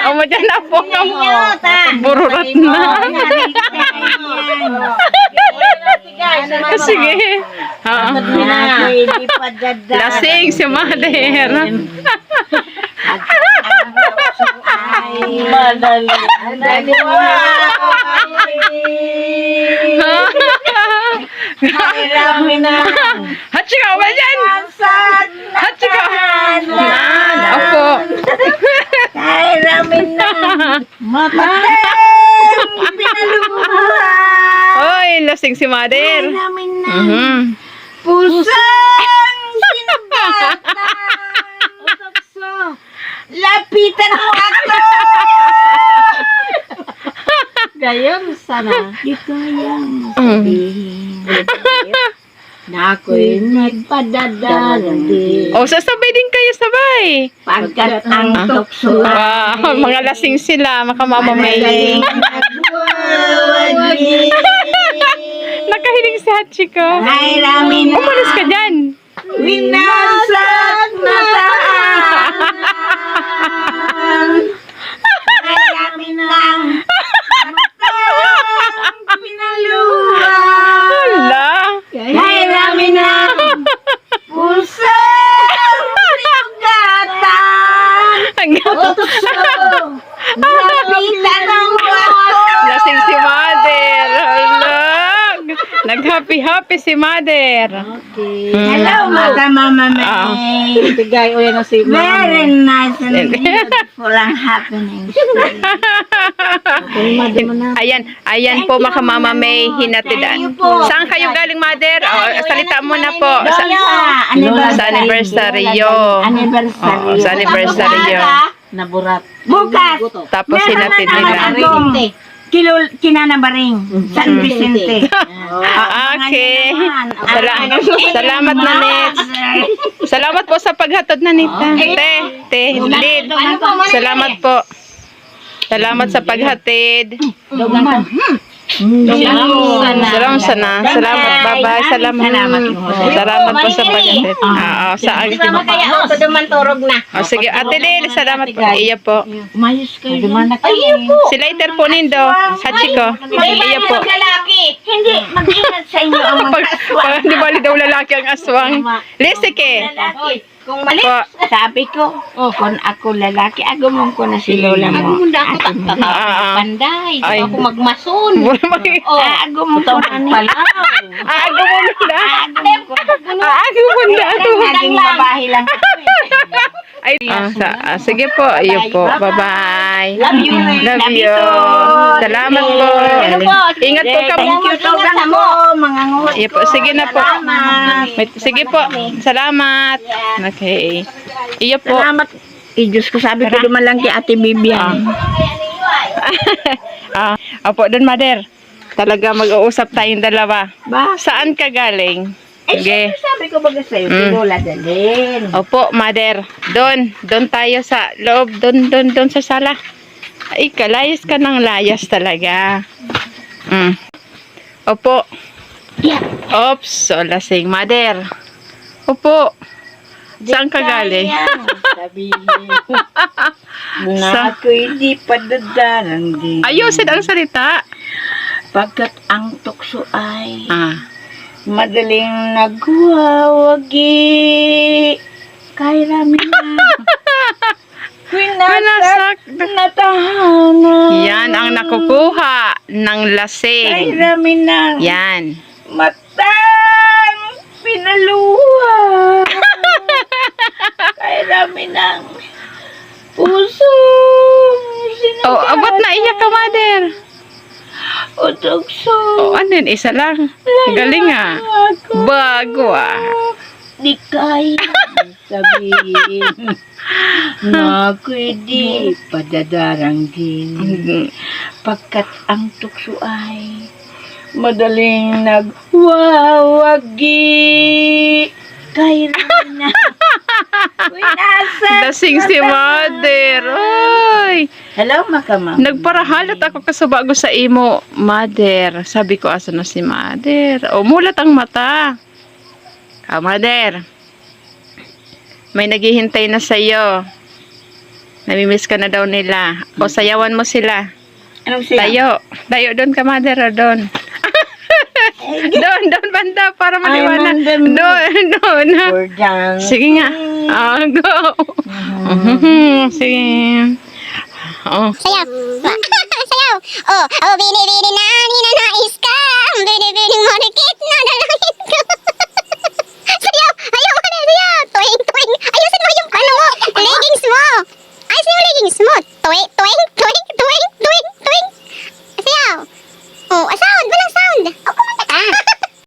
Amo dyan na po. Bururat na. Sige. Lasing si Mother. Madali. Marami na. Hatsika, wala dyan. Hatsika. Yan, opo. Marami na. Mateng. Pinaluha. Oy, lasing si Mother. Marami na. Pusang Sinugatan. Lapitan mo ako. Gayam sana. Di kayang sabihin na ako'y nagpadadalandi. O, sasabay din kayo, sabay. Pagkat ang tukso Wow, mga lasing sila, makamamamay. Nakahiling si Hachiko. Ay, ramin na. Umalis ka dyan. Winasak na tahanan. Ay, ramin lang. Matang pinaluha. Hala. Ay, ramin lang. Pusang sinugatan. Tukso. Lapitan ang ako. Lasing si Mother. Hala. Nag-happy-happy si Mother. Hello, Mama May. Tigay o yan si Very nice and beautiful and happening. Ayan po mga Mama May hinatidan. Saan kayo galing, Mother? O, salita mo na po. Sa aniversaryo. Sa aniversaryo. Naburat. Bukas. Tapos hinatid nila. Kinanabaring. San Vicente. Okay. Salamat na, Nets. Salamat po sa paghatod na Nita. Lid. Salamat po. Salamat sa paghatid. Salamat sana. Salamat. Bye-bye. Salamat po sa paghatid. Saan? Sige, Ate Lil. Salamat po. Iya po. Umayos kayo. Si Later po nindo. Hachiko. Iya po. Hindi, mag-ingat sa inyo ang mga aswang. Di bali daw lalaki ang aswang. Lisike. Kung mali, Po. sabi ko, kung ako lalaki, agumon ko na si Lola mo. Panday. Ay. Ako magmason. Agumon ko na ni. Aago mo na. Agumon ko. Aago mo na. Naging babae lang ako. Ay, sige po. Iyo po. Bye-bye. Love you. Love you. Salamat po. Ingat po ka. Thank you to mo, mga ngot. Iyo po. Sige na po. Sige po. Salamat. Okay. Iyo po. Salamat. Diyos ko, sabi ko dumalang kay Ate Bibian. Opo, doon, Mother. Talaga mag-uusap tayong dalawa. Ba? Saan ka galing? Sige. Sabi ko baga sa'yo, si Lola dalhin. Opo, Mother. Doon tayo sa loob. Doon sa sala. Ay, kalayas ka ng layas talaga. Opo. Oops, so lasing. Mother. Opo. Saan ka galing? Sabihin na ako'y di padadalang din. Ayusin ang salita. Pagkat ang tukso ay madaling nagwawagi. Kay rami na. Winasak na tahanan. Yan ang nakukuha ng Kay lasing. rami na. Yan. Matang pinaluha. Kay rami ng pusong sinagatan. Oh, abot na iyak ka, Mother. O tukso. Ano yun? Isa lang. Galing Bago Di kaya sabihin na ako'y di padadarang din. Pagkat ang tukso ay madaling nagwawagi. Kaya na. Lasing si Mother. Ay. Hello, Makamam. Nagparahalat ako kasabago sa imo, Mother. Sabi ko, asa na si Mother? O, mulat ang mata. Mother. May naghihintay na sa'yo. Namimiss ka na daw nila. O, sayawan mo sila. Anong siya? Tayo. Tayo doon ka, mother, o doon. Doon, doon banda, para maliwanag. I'm on the moon. Doon. For dance. Sige nga. Go. Sige. Oh. Sayaw. Sayaw. Oh, bini-bini na